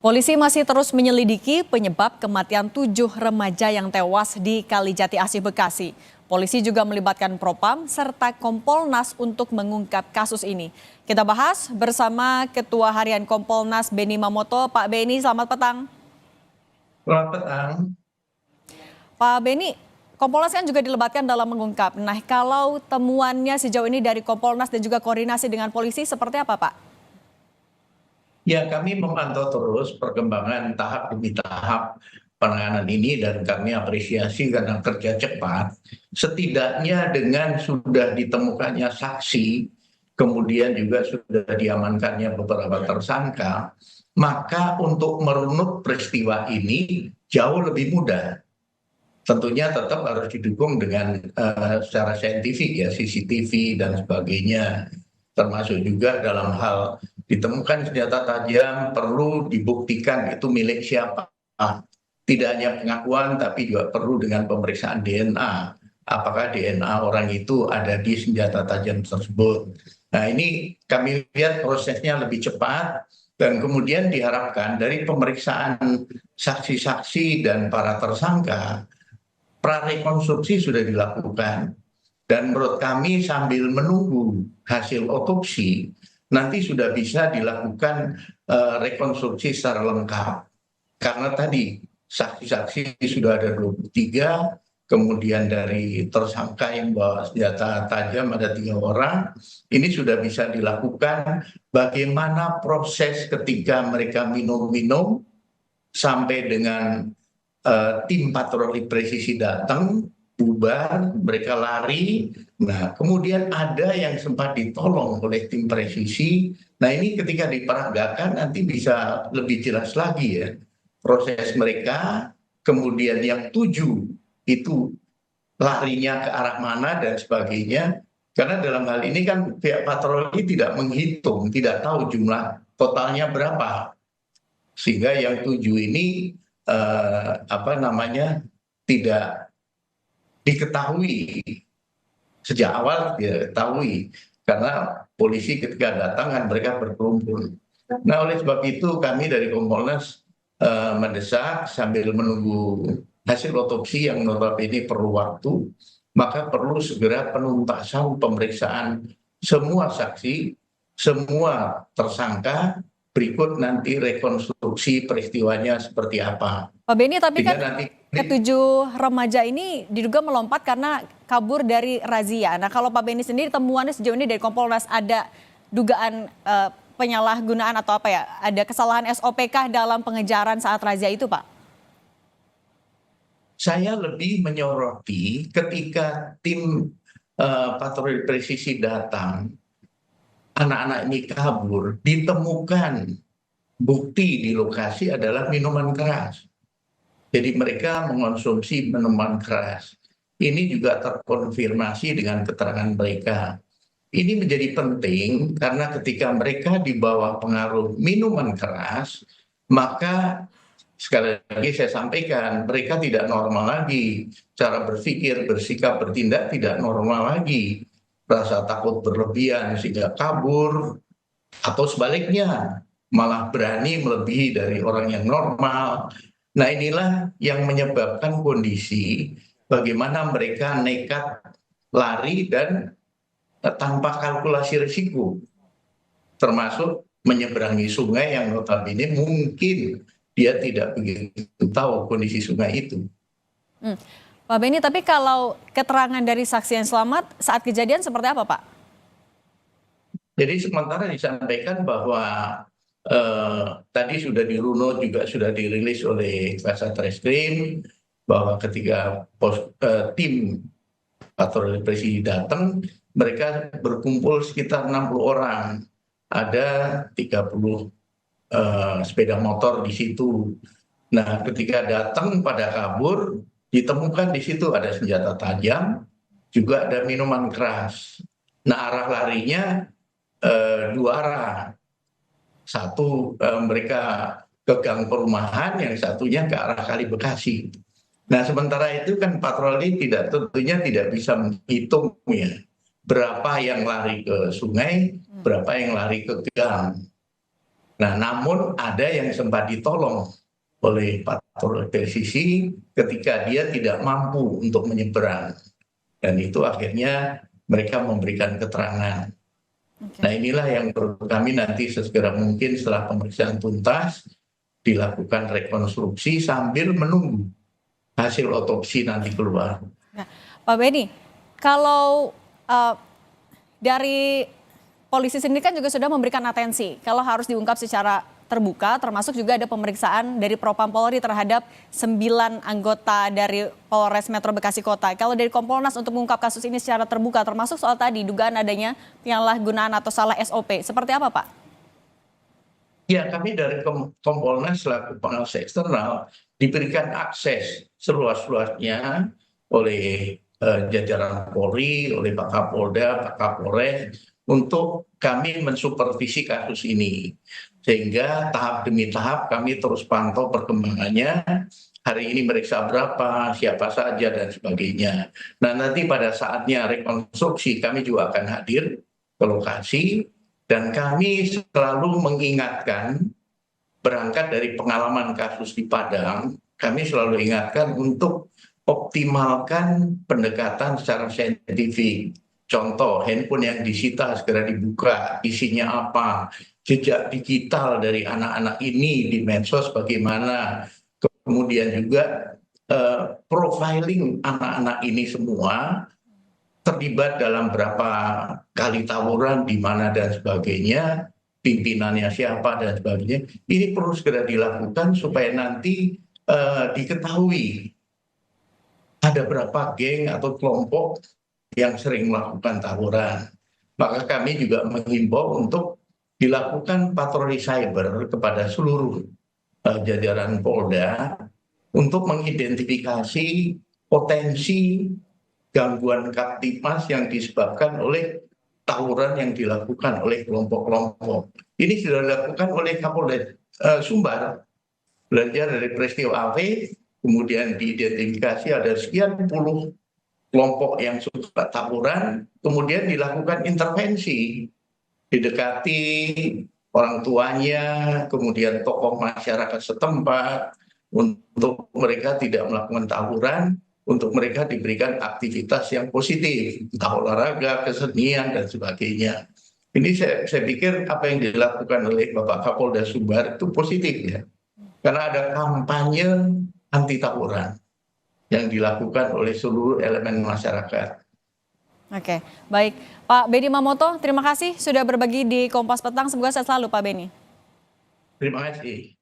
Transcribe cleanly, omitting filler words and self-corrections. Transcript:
Polisi masih terus menyelidiki penyebab kematian 7 remaja yang tewas di Kalijati Asih Bekasi. Polisi juga melibatkan Propam serta Kompolnas untuk mengungkap kasus ini. Kita bahas bersama Ketua Harian Kompolnas Beni Mamoto. Pak Beni, selamat petang. Selamat petang. Pak Beni, Kompolnas kan juga dilibatkan dalam mengungkap. Nah, kalau temuannya sejauh ini dari Kompolnas dan juga koordinasi dengan polisi seperti apa, Pak? Ya, kami memantau terus perkembangan tahap demi tahap penanganan ini dan kami apresiasi karena kerja cepat. Setidaknya dengan sudah ditemukannya saksi, kemudian juga sudah diamankannya beberapa tersangka, maka untuk merunut peristiwa ini jauh lebih mudah. Tentunya tetap harus didukung dengan secara saintifik ya, CCTV dan sebagainya. Termasuk juga dalam hal ditemukan senjata tajam perlu dibuktikan itu milik siapa. Tidak hanya pengakuan tapi juga perlu dengan pemeriksaan DNA. Apakah DNA orang itu ada di senjata tajam tersebut. Nah, ini kami lihat prosesnya lebih cepat dan kemudian diharapkan dari pemeriksaan saksi-saksi dan para tersangka prarekonstruksi sudah dilakukan. Dan menurut kami sambil menunggu hasil otopsi, nanti sudah bisa dilakukan rekonstruksi secara lengkap. Karena tadi saksi-saksi sudah ada 23, kemudian dari tersangka yang bawa senjata tajam ada 3 orang, ini sudah bisa dilakukan bagaimana proses ketika mereka minum-minum sampai dengan tim patroli presisi datang, bubar, mereka lari. Nah, kemudian ada yang sempat ditolong oleh tim presisi. Nah, ini ketika diperagakan nanti bisa lebih jelas lagi ya proses mereka. Kemudian yang 7 itu larinya ke arah mana dan sebagainya. Karena dalam hal ini kan pihak patroli tidak menghitung, tidak tahu jumlah totalnya berapa. Sehingga yang 7 ini tidak diketahui sejak awal, tidak diketahui karena polisi ketika datang kan mereka berkerumpul. Nah, oleh sebab itu kami dari Kompolnas mendesak sambil menunggu hasil otopsi yang notabene perlu waktu, maka perlu segera penuntasan pemeriksaan semua saksi, semua tersangka, berikut nanti rekonstruksi peristiwanya seperti apa. Pak Beni, tapi Sehingga kan nanti ke-7 remaja ini diduga melompat karena kabur dari razia. Nah, kalau Pak Beni sendiri temuannya sejauh ini dari Kompolnas ada dugaan penyalahgunaan atau apa ya? Ada kesalahan SOP kah dalam pengejaran saat razia itu, Pak? saya lebih menyoroti ketika tim patroli presisi datang, anak-anak ini kabur, ditemukan bukti di lokasi adalah minuman keras. Jadi mereka mengonsumsi minuman keras. Ini juga terkonfirmasi dengan keterangan mereka. Ini menjadi penting karena ketika mereka di bawah pengaruh minuman keras, maka sekali lagi saya sampaikan, mereka tidak normal lagi. Cara berpikir, bersikap, bertindak tidak normal lagi. Rasa takut berlebihan sehingga kabur, atau sebaliknya, malah berani melebihi dari orang yang normal. Nah, inilah yang menyebabkan kondisi bagaimana mereka nekat lari dan tanpa kalkulasi risiko, termasuk menyeberangi sungai yang notabene mungkin dia tidak begitu tahu kondisi sungai itu. Hmm. Pak Beni, tapi kalau keterangan dari saksi yang selamat saat kejadian seperti apa, Pak? Jadi sementara disampaikan bahwa tadi sudah dirunut juga sudah dirilis oleh Kasat Reskrim bahwa ketika tim patroli presisi datang, mereka berkumpul sekitar 60 orang. Ada 30 sepeda motor di situ. Nah, ketika datang pada kabur, ditemukan di situ ada senjata tajam, juga ada minuman keras. Nah, arah larinya 2 arah. Satu mereka ke gang perumahan, yang satunya ke arah Kali Bekasi. Nah, sementara itu kan patroli tentunya tidak bisa menghitung ya berapa yang lari ke sungai, berapa yang lari ke gang. Nah, namun ada yang sempat ditolong oleh patroli presisi ketika dia tidak mampu untuk menyeberang. Dan itu akhirnya mereka memberikan keterangan. Oke. Nah, inilah yang perlu kami nanti sesegera mungkin setelah pemeriksaan tuntas dilakukan rekonstruksi sambil menunggu hasil otopsi nanti keluar. Nah, Pak Beni, kalau dari polisi sendiri kan juga sudah memberikan atensi kalau harus diungkap secara terbuka, termasuk juga ada pemeriksaan dari Propam Polri terhadap 9 anggota dari Polres Metro Bekasi Kota. Kalau dari Kompolnas untuk mengungkap kasus ini secara terbuka, termasuk soal tadi dugaan adanya penyalahgunaan atau salah SOP, seperti apa Pak? Ya, kami dari Kompolnas selaku pengawas eksternal diberikan akses seluas-luasnya oleh jajaran Polri, oleh Pak Kapolda, Pak Kapolres, untuk kami mensupervisi kasus ini. Sehingga tahap demi tahap kami terus pantau perkembangannya, hari ini meriksa berapa, siapa saja, dan sebagainya. Nah, nanti pada saatnya rekonstruksi kami juga akan hadir ke lokasi, dan kami selalu mengingatkan, berangkat dari pengalaman kasus di Padang, kami selalu ingatkan untuk optimalkan pendekatan secara saintifik. Contoh, handphone yang disita segera dibuka, isinya apa, jejak digital dari anak-anak ini di medsos bagaimana, kemudian juga profiling anak-anak ini semua, terlibat dalam berapa kali tawuran, di mana dan sebagainya, pimpinannya siapa dan sebagainya. Ini perlu segera dilakukan supaya nanti diketahui ada berapa geng atau kelompok yang sering melakukan tawuran. Maka kami juga menghimbau untuk dilakukan patroli cyber kepada seluruh jajaran Polda untuk mengidentifikasi potensi gangguan Kamtipmas yang disebabkan oleh tawuran yang dilakukan oleh kelompok-kelompok. Ini sudah dilakukan oleh Kapolda Sumbar. Belajar dari peristiwa AW, kemudian diidentifikasi ada sekian puluh kelompok yang suka tawuran, kemudian dilakukan intervensi, didekati orang tuanya, kemudian tokoh masyarakat setempat, untuk mereka tidak melakukan tawuran, untuk mereka diberikan aktivitas yang positif, entah olahraga, kesenian, dan sebagainya. Ini saya pikir apa yang dilakukan oleh Bapak Kapolda Sumbar itu positif ya, karena ada kampanye anti tawuran yang dilakukan oleh seluruh elemen masyarakat. Oke, baik. Pak Beni Mamoto, terima kasih sudah berbagi di Kompas Petang. Semoga sehat selalu Pak Beni. Terima kasih.